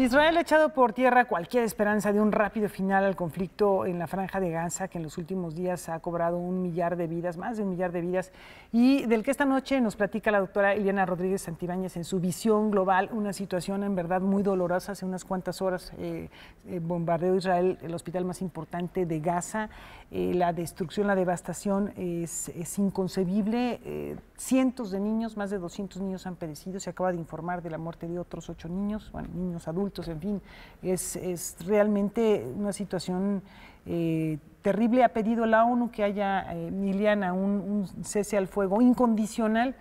Israel ha echado por tierra cualquier esperanza de un rápido final al conflicto en la Franja de Gaza, que en los últimos días ha cobrado 1 millar de vidas, más de 1 millar de vidas, y del que esta noche nos platica la doctora Eliana Rodríguez Santibáñez en su visión global, una situación en verdad muy dolorosa. Hace unas cuantas horas bombardeó Israel el hospital más importante de Gaza. La destrucción, la devastación es inconcebible. Cientos de niños, más de 200 niños han perecido. Se acaba de informar de la muerte de otros 8 niños, bueno, niños adultos, en fin. Es realmente una situación terrible. Ha pedido la ONU que haya, Liliana, un cese al fuego incondicional.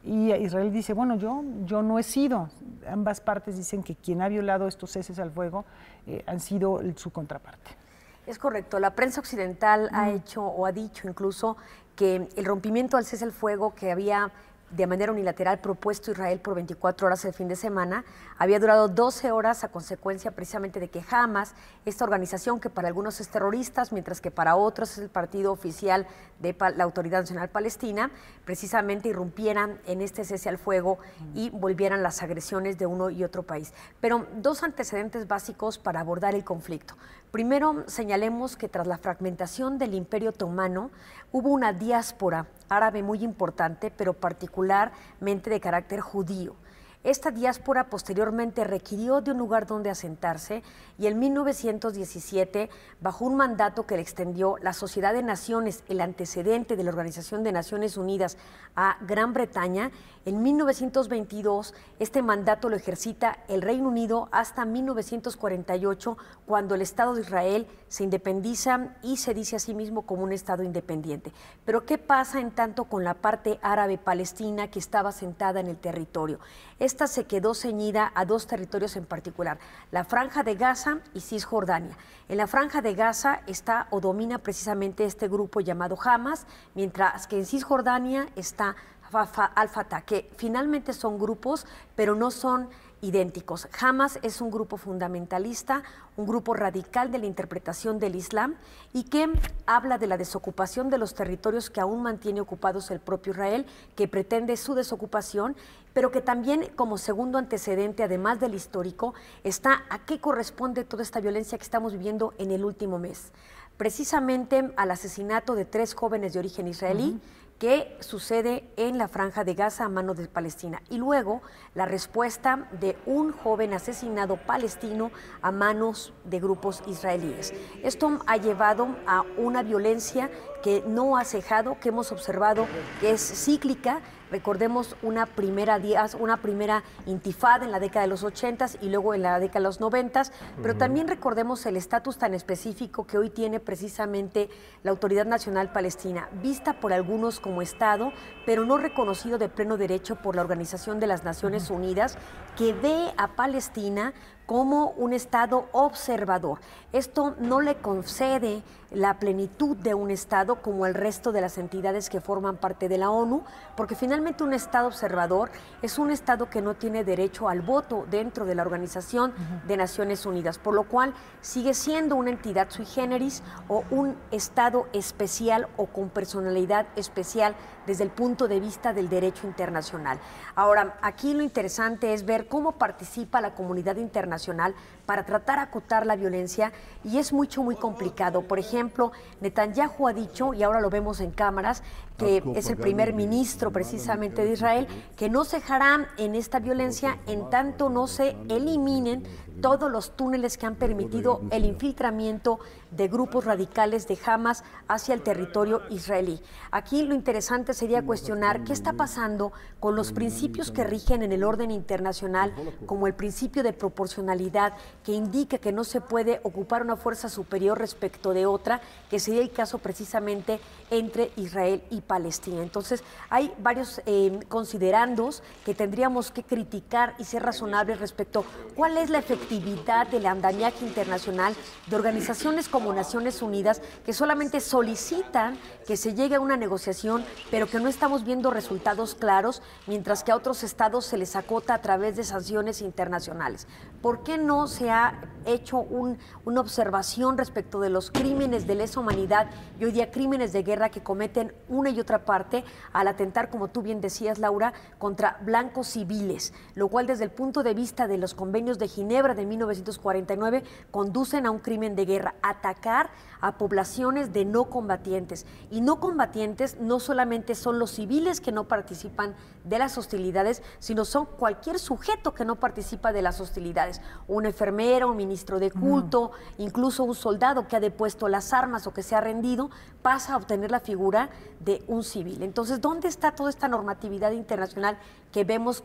Y Israel dice, bueno, yo no he sido. Ambas partes dicen que quien ha violado estos ceses al fuego han sido su contraparte. Es correcto. La prensa occidental ha hecho o ha dicho incluso que el rompimiento al cese al fuego que había de manera unilateral propuesto Israel por 24 horas el fin de semana, había durado 12 horas a consecuencia precisamente de que Hamas, esta organización que para algunos es terrorista, mientras que para otros es el partido oficial de la Autoridad Nacional Palestina, precisamente irrumpieran en este cese al fuego y volvieran las agresiones de uno y otro país. Pero dos antecedentes básicos para abordar el conflicto. Primero, señalemos que tras la fragmentación del Imperio Otomano hubo una diáspora árabe muy importante, pero particularmente de carácter judío. Esta diáspora posteriormente requirió de un lugar donde asentarse y en 1917, bajo un mandato que le extendió la Sociedad de Naciones, el antecedente de la Organización de Naciones Unidas, a Gran Bretaña, en 1922 este mandato lo ejercita el Reino Unido hasta 1948, cuando el Estado de Israel se independiza y se dice a sí mismo como un Estado independiente. Pero ¿qué pasa en tanto con la parte árabe palestina que estaba asentada en el territorio? Esta se quedó ceñida a dos territorios en particular, la Franja de Gaza y Cisjordania. En la Franja de Gaza está o domina precisamente este grupo llamado Hamas, mientras que en Cisjordania está Al-Fatah, que finalmente son grupos, pero no son idénticos. Hamas es un grupo fundamentalista, un grupo radical de la interpretación del Islam y que habla de la desocupación de los territorios que aún mantiene ocupados el propio Israel, que pretende su desocupación, pero que también como segundo antecedente, además del histórico, está a qué corresponde toda esta violencia que estamos viviendo en el último mes. Precisamente al asesinato de 3 jóvenes de origen israelí, que sucede en la Franja de Gaza a manos de Palestina. Y luego la respuesta de un joven asesinado palestino a manos de grupos israelíes. Esto ha llevado a una violencia que no ha cejado, que hemos observado que es cíclica. Recordemos una primera intifada en la década de los 80s y luego en la década de los 90s, pero también recordemos el estatus tan específico que hoy tiene precisamente la Autoridad Nacional Palestina, vista por algunos como Estado, pero no reconocido de pleno derecho por la Organización de las Naciones Unidas, que ve a Palestina como un Estado observador. Esto no le concede la plenitud de un Estado como el resto de las entidades que forman parte de la ONU, porque finalmente un Estado observador es un Estado que no tiene derecho al voto dentro de la Organización de Naciones Unidas, por lo cual sigue siendo una entidad sui generis o un Estado especial o con personalidad especial desde el punto de vista del derecho internacional. Ahora, aquí lo interesante es ver cómo participa la comunidad internacional para tratar de acotar la violencia, y es muy complicado. Por ejemplo, Netanyahu ha dicho, y ahora lo vemos en cámaras, que es el primer ministro precisamente de Israel, que no cejará en esta violencia en tanto no se eliminen todos los túneles que han permitido el infiltramiento de grupos radicales de Hamas hacia el territorio israelí. Aquí lo interesante sería cuestionar qué está pasando con los principios que rigen en el orden internacional, como el principio de proporcionalidad, que indica que no se puede ocupar una fuerza superior respecto de otra, que sería el caso precisamente entre Israel y Palestina. Entonces, hay varios considerandos que tendríamos que criticar y ser razonables respecto a cuál es la efectividad del andamiaje internacional de organizaciones como como Naciones Unidas, que solamente solicitan que se llegue a una negociación, pero que no estamos viendo resultados claros, mientras que a otros estados se les acota a través de sanciones internacionales. ¿Por qué no se ha hecho una observación respecto de los crímenes de lesa humanidad y hoy día crímenes de guerra que cometen una y otra parte al atentar, como tú bien decías, Laura, contra blancos civiles, lo cual desde el punto de vista de los convenios de Ginebra de 1949 conducen a un crimen de guerra, atacar a poblaciones de no combatientes. Y no combatientes no solamente son los civiles que no participan de las hostilidades, sino son cualquier sujeto que no participa de las hostilidades. Un enfermero, un ministro de culto, incluso un soldado que ha depuesto las armas o que se ha rendido, pasa a obtener la figura de un civil. Entonces, ¿dónde está toda esta normatividad internacional que vemos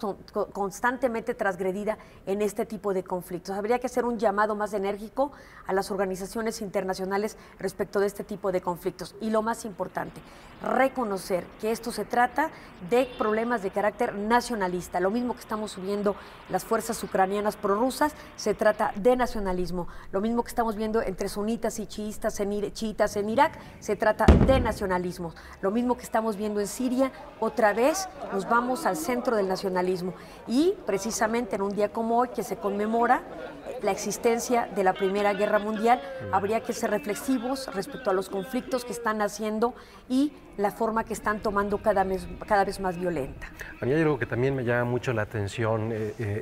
constantemente transgredida en este tipo de conflictos? Habría que hacer un llamado más enérgico a las organizaciones internacionales respecto de este tipo de conflictos. Y lo más importante, reconocer que esto se trata de problemas de carácter nacionalista. Lo mismo que estamos subiendo las fuerzas ucranianas prorrusas, se trata de nacionalismo. Lo mismo que estamos viendo entre sunitas y chiitas en Irak, se trata de nacionalismo. Lo mismo que estamos viendo en Siria, otra vez nos vamos al centro del nacionalismo. Y precisamente en un día como hoy, que se conmemora la existencia de la Primera Guerra Mundial, habría que ser reflexivos respecto a los conflictos que están haciendo y la forma que están tomando cada vez más violenta. A mí hay algo que también me llama mucho la atención,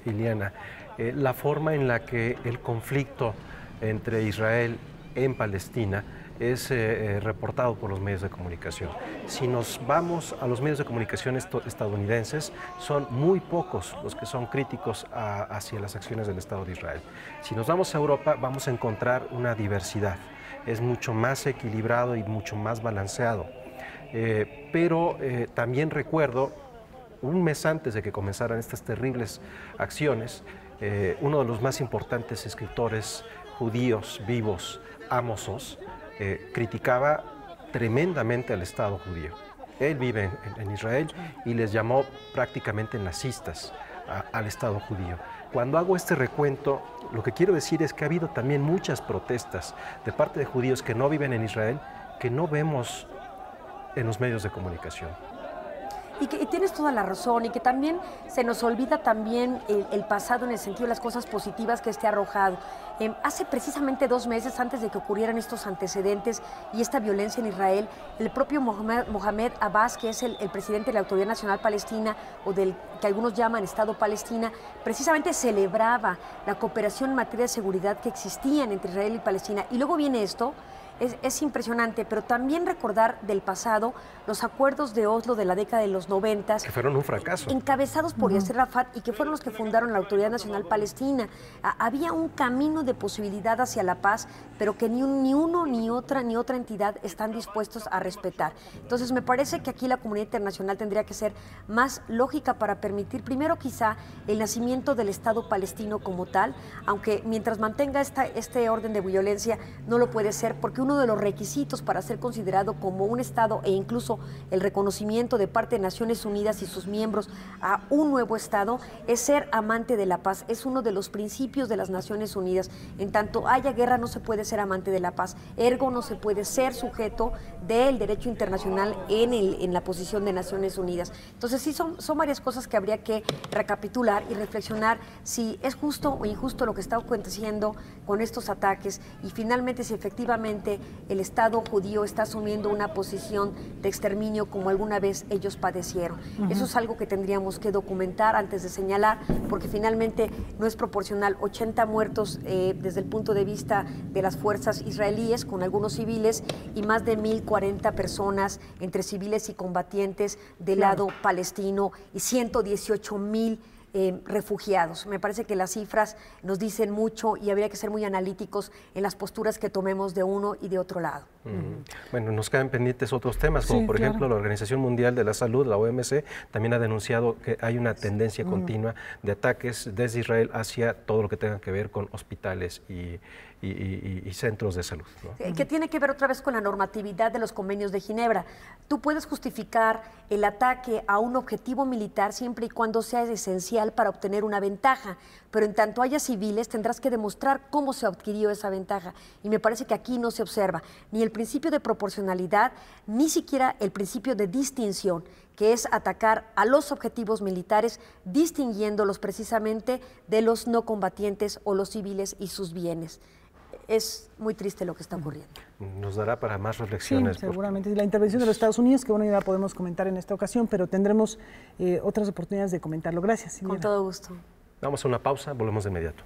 Iliana, la forma en la que el conflicto entre Israel en Palestina es reportado por los medios de comunicación. Si nos vamos a los medios de comunicación estadounidenses, son muy pocos los que son críticos hacia las acciones del Estado de Israel. Si nos vamos a Europa, vamos a encontrar una diversidad. Es mucho más equilibrado y mucho más balanceado. Pero también recuerdo, un mes antes de que comenzaran estas terribles acciones, uno de los más importantes escritores judíos vivos, Amos Oz, criticaba tremendamente al Estado judío. Él vive en Israel y les llamó prácticamente nazistas al Estado judío. Cuando hago este recuento, lo que quiero decir es que ha habido también muchas protestas de parte de judíos que no viven en Israel, que no vemos en los medios de comunicación. Y tienes toda la razón, y que también se nos olvida también el pasado en el sentido de las cosas positivas que ha arrojado. Hace precisamente 2 meses antes de que ocurrieran estos antecedentes y esta violencia en Israel, el propio Mohamed Abbas, que es el presidente de la Autoridad Nacional Palestina, o del que algunos llaman Estado Palestina, precisamente celebraba la cooperación en materia de seguridad que existían entre Israel y Palestina. Y luego viene esto. Es impresionante, pero también recordar del pasado los acuerdos de Oslo de la década de los 90. Que fueron un fracaso. Encabezados por Yasser Arafat y que fueron los que fundaron la Autoridad Nacional Palestina. Había un camino de posibilidad hacia la paz, pero que ni uno ni otra entidad están dispuestos a respetar. Entonces me parece que aquí la comunidad internacional tendría que ser más lógica para permitir primero quizá el nacimiento del Estado palestino como tal, aunque mientras mantenga este orden de violencia no lo puede ser, porque uno de los requisitos para ser considerado como un Estado e incluso el reconocimiento de parte de Naciones Unidas y sus miembros a un nuevo Estado es ser amante de la paz. Es uno de los principios de las Naciones Unidas. En tanto haya guerra no se puede ser amante de la paz, ergo no se puede ser sujeto del derecho internacional en la posición de Naciones Unidas. Entonces sí son varias cosas que habría que recapitular y reflexionar si es justo o injusto lo que está aconteciendo con estos ataques y finalmente si efectivamente el Estado judío está asumiendo una posición de exterminio como alguna vez ellos padecieron. Eso es algo que tendríamos que documentar antes de señalar, porque finalmente no es proporcional. 80 muertos desde el punto de vista de las fuerzas israelíes, con algunos civiles, y más de 1.040 personas entre civiles y combatientes del lado palestino y 118.000 refugiados. Me parece que las cifras nos dicen mucho y habría que ser muy analíticos en las posturas que tomemos de uno y de otro lado. Bueno, nos quedan pendientes otros temas, como por ejemplo la Organización Mundial de la Salud, la OMS, también ha denunciado que hay una tendencia continua de ataques desde Israel hacia todo lo que tenga que ver con hospitales y centros de salud, ¿no? Que tiene que ver otra vez con la normatividad de los convenios de Ginebra. Tú puedes justificar el ataque a un objetivo militar siempre y cuando sea esencial inicial para obtener una ventaja, pero en tanto haya civiles tendrás que demostrar cómo se adquirió esa ventaja. Y me parece que aquí no se observa ni el principio de proporcionalidad, ni siquiera el principio de distinción, que es atacar a los objetivos militares distinguiéndolos precisamente de los no combatientes o los civiles y sus bienes. Es muy triste lo que está ocurriendo. Nos dará para más reflexiones. Sí, seguramente. La intervención de los Estados Unidos, que bueno, ya la podemos comentar en esta ocasión, pero tendremos otras oportunidades de comentarlo. Gracias. Con todo gusto. Vamos a una pausa, volvemos de inmediato.